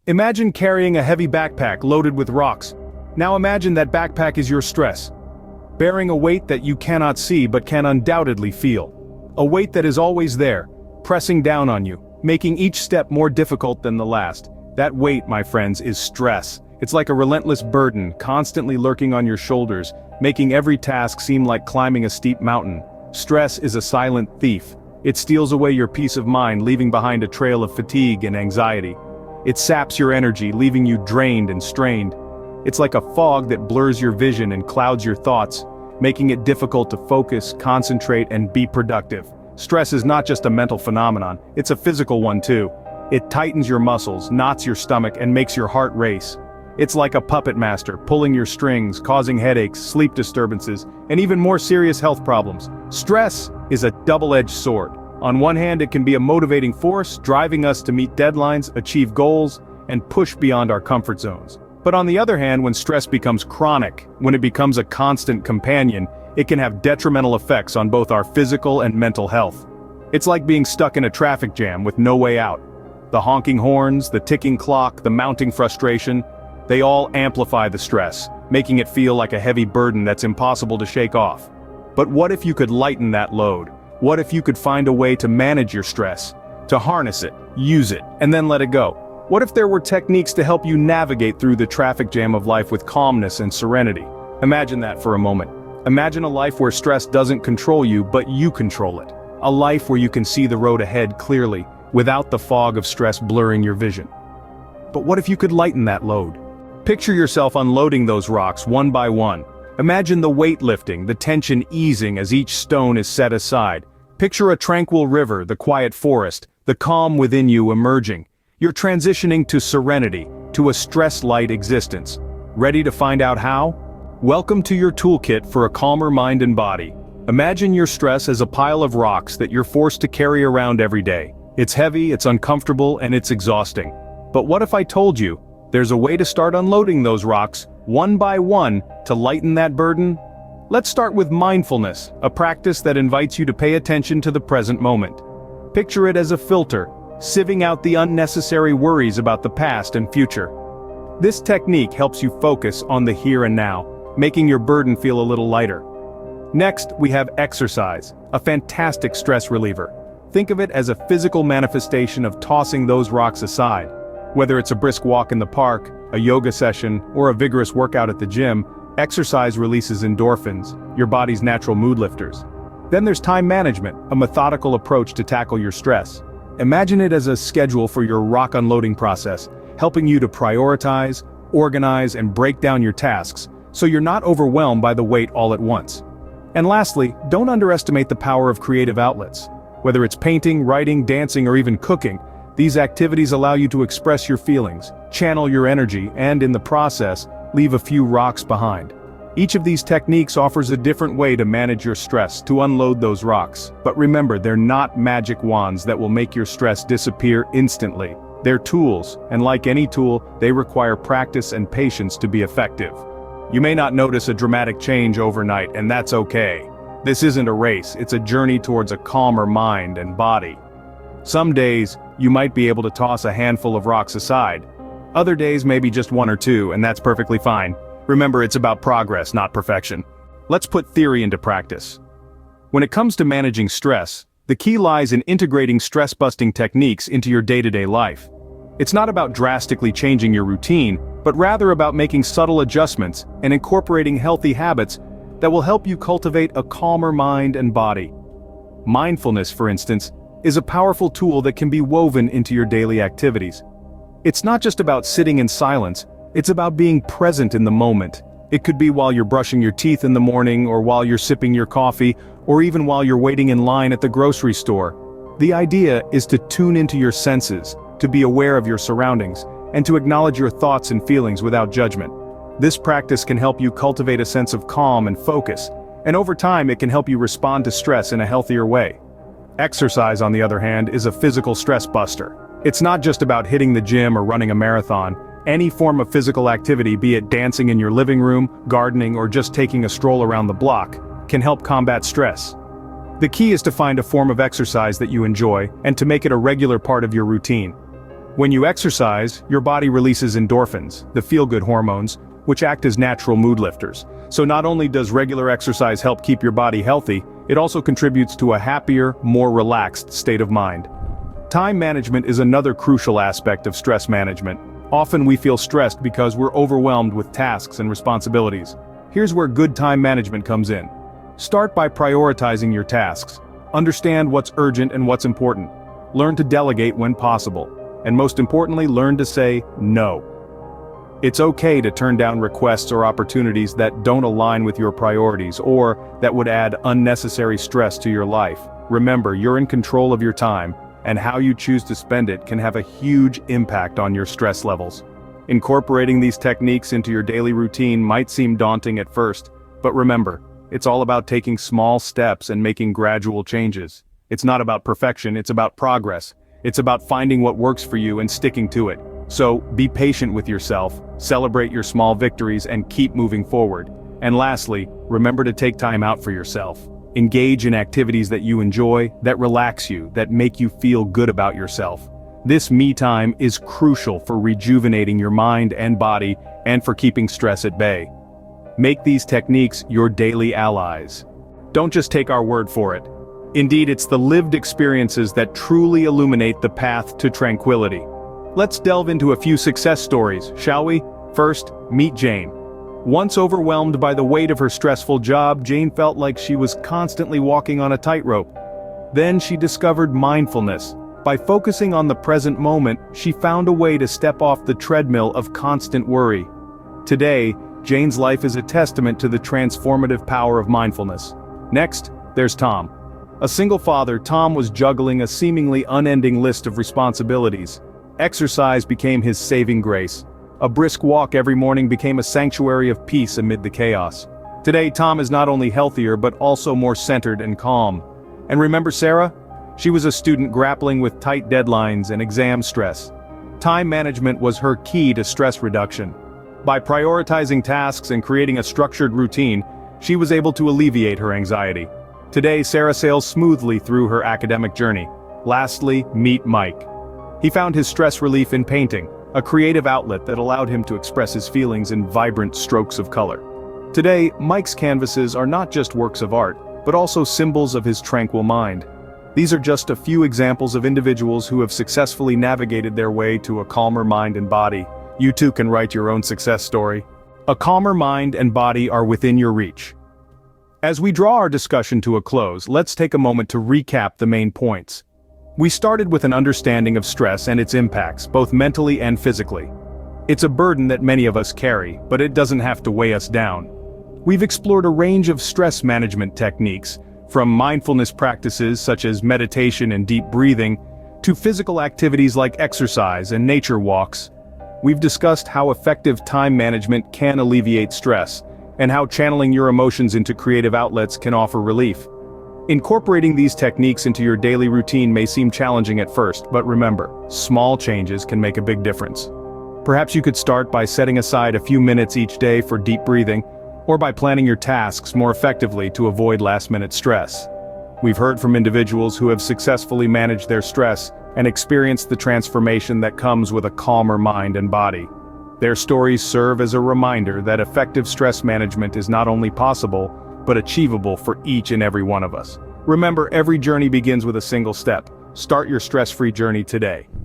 Imagine carrying a heavy backpack loaded with rocks. Now imagine that backpack is your stress, bearing a weight that you cannot see but can undoubtedly feel. A weight that is always there, pressing down on you, making each step more difficult than the last. That weight, my friends, is stress. It's like a relentless burden, constantly lurking on your shoulders, making every task seem like climbing a steep mountain. Stress is a silent thief. It steals away your peace of mind, leaving behind a trail of fatigue and anxiety. It saps your energy, leaving you drained and strained. It's like a fog that blurs your vision and clouds your thoughts, making it difficult to focus, concentrate, and be productive. Stress is not just a mental phenomenon, it's a physical one too. It tightens your muscles, knots your stomach, and makes your heart race. It's like a puppet master, pulling your strings, causing headaches, sleep disturbances, and even more serious health problems. Stress is a double-edged sword. On one hand, it can be a motivating force, driving us to meet deadlines, achieve goals, and push beyond our comfort zones. But on the other hand, when stress becomes chronic, when it becomes a constant companion, it can have detrimental effects on both our physical and mental health. It's like being stuck in a traffic jam with no way out. The honking horns, the ticking clock, the mounting frustration, they all amplify the stress, making it feel like a heavy burden that's impossible to shake off. But what if you could lighten that load? What if you could find a way to manage your stress, to harness it, use it, and then let it go? What if there were techniques to help you navigate through the traffic jam of life with calmness and serenity? Imagine that for a moment. Imagine a life where stress doesn't control you, but you control it. A life where you can see the road ahead clearly, without the fog of stress blurring your vision. But what if you could lighten that load? Picture yourself unloading those rocks one by one. Imagine the weight lifting, the tension easing as each stone is set aside. Picture a tranquil river, the quiet forest, the calm within you emerging. You're transitioning to serenity, to a stress-light existence. Ready to find out how? Welcome to your toolkit for a calmer mind and body. Imagine your stress as a pile of rocks that you're forced to carry around every day. It's heavy, it's uncomfortable, and it's exhausting. But what if I told you, there's a way to start unloading those rocks, one by one, to lighten that burden? Let's start with mindfulness, a practice that invites you to pay attention to the present moment. Picture it as a filter, sieving out the unnecessary worries about the past and future. This technique helps you focus on the here and now, making your burden feel a little lighter. Next, we have exercise, a fantastic stress reliever. Think of it as a physical manifestation of tossing those rocks aside. Whether it's a brisk walk in the park, a yoga session, or a vigorous workout at the gym, exercise releases endorphins, your body's natural mood lifters. Then there's time management, a methodical approach to tackle your stress. Imagine it as a schedule for your rock unloading process, helping you to prioritize, organize, and break down your tasks, so you're not overwhelmed by the weight all at once. And lastly, don't underestimate the power of creative outlets. Whether it's painting, writing, dancing, or even cooking, these activities allow you to express your feelings, channel your energy, and in the process, leave a few rocks behind. Each of these techniques offers a different way to manage your stress, to unload those rocks. But remember, they're not magic wands that will make your stress disappear instantly. They're tools, and like any tool, they require practice and patience to be effective. You may not notice a dramatic change overnight, and that's okay. This isn't a race, it's a journey towards a calmer mind and body. Some days, you might be able to toss a handful of rocks aside. Other days maybe just one or two, and that's perfectly fine. Remember, it's about progress, not perfection. Let's put theory into practice. When it comes to managing stress, the key lies in integrating stress-busting techniques into your day-to-day life. It's not about drastically changing your routine, but rather about making subtle adjustments and incorporating healthy habits that will help you cultivate a calmer mind and body. Mindfulness, for instance, is a powerful tool that can be woven into your daily activities. It's not just about sitting in silence, it's about being present in the moment. It could be while you're brushing your teeth in the morning, or while you're sipping your coffee, or even while you're waiting in line at the grocery store. The idea is to tune into your senses, to be aware of your surroundings, and to acknowledge your thoughts and feelings without judgment. This practice can help you cultivate a sense of calm and focus, and over time it can help you respond to stress in a healthier way. Exercise, on the other hand, is a physical stress buster. It's not just about hitting the gym or running a marathon. Any form of physical activity, be it dancing in your living room, gardening, or just taking a stroll around the block, can help combat stress. The key is to find a form of exercise that you enjoy and to make it a regular part of your routine. When you exercise, your body releases endorphins, the feel-good hormones, which act as natural mood lifters. So not only does regular exercise help keep your body healthy, it also contributes to a happier, more relaxed state of mind. Time management is another crucial aspect of stress management. Often we feel stressed because we're overwhelmed with tasks and responsibilities. Here's where good time management comes in. Start by prioritizing your tasks. Understand what's urgent and what's important. Learn to delegate when possible. And most importantly, learn to say no. It's okay to turn down requests or opportunities that don't align with your priorities or that would add unnecessary stress to your life. Remember, you're in control of your time, and how you choose to spend it can have a huge impact on your stress levels. Incorporating these techniques into your daily routine might seem daunting at first, but remember, it's all about taking small steps and making gradual changes. It's not about perfection, it's about progress. It's about finding what works for you and sticking to it. So, be patient with yourself, celebrate your small victories, and keep moving forward. And lastly, remember to take time out for yourself. Engage in activities that you enjoy, that relax you, that make you feel good about yourself. This me time is crucial for rejuvenating your mind and body, and for keeping stress at bay. Make these techniques your daily allies. Don't just take our word for it. Indeed, it's the lived experiences that truly illuminate the path to tranquility. Let's delve into a few success stories, shall we? First, meet Jane. Once overwhelmed by the weight of her stressful job, Jane felt like she was constantly walking on a tightrope. Then she discovered mindfulness. By focusing on the present moment, she found a way to step off the treadmill of constant worry. Today, Jane's life is a testament to the transformative power of mindfulness. Next, there's Tom. A single father, Tom was juggling a seemingly unending list of responsibilities. Exercise became his saving grace. A brisk walk every morning became a sanctuary of peace amid the chaos. Today, Tom is not only healthier but also more centered and calm. And remember Sarah? She was a student grappling with tight deadlines and exam stress. Time management was her key to stress reduction. By prioritizing tasks and creating a structured routine, she was able to alleviate her anxiety. Today, Sarah sails smoothly through her academic journey. Lastly, meet Mike. He found his stress relief in painting, a creative outlet that allowed him to express his feelings in vibrant strokes of color. Today, Mike's canvases are not just works of art, but also symbols of his tranquil mind. These are just a few examples of individuals who have successfully navigated their way to a calmer mind and body. You too can write your own success story. A calmer mind and body are within your reach. As we draw our discussion to a close, let's take a moment to recap the main points. We started with an understanding of stress and its impacts, both mentally and physically. It's a burden that many of us carry, but it doesn't have to weigh us down. We've explored a range of stress management techniques, from mindfulness practices such as meditation and deep breathing, to physical activities like exercise and nature walks. We've discussed how effective time management can alleviate stress, and how channeling your emotions into creative outlets can offer relief. Incorporating these techniques into your daily routine may seem challenging at first, but remember, small changes can make a big difference. Perhaps you could start by setting aside a few minutes each day for deep breathing, or by planning your tasks more effectively to avoid last-minute stress. We've heard from individuals who have successfully managed their stress and experienced the transformation that comes with a calmer mind and body. Their stories serve as a reminder that effective stress management is not only possible, but achievable for each and every one of us. Remember, every journey begins with a single step. Start your stress-free journey today.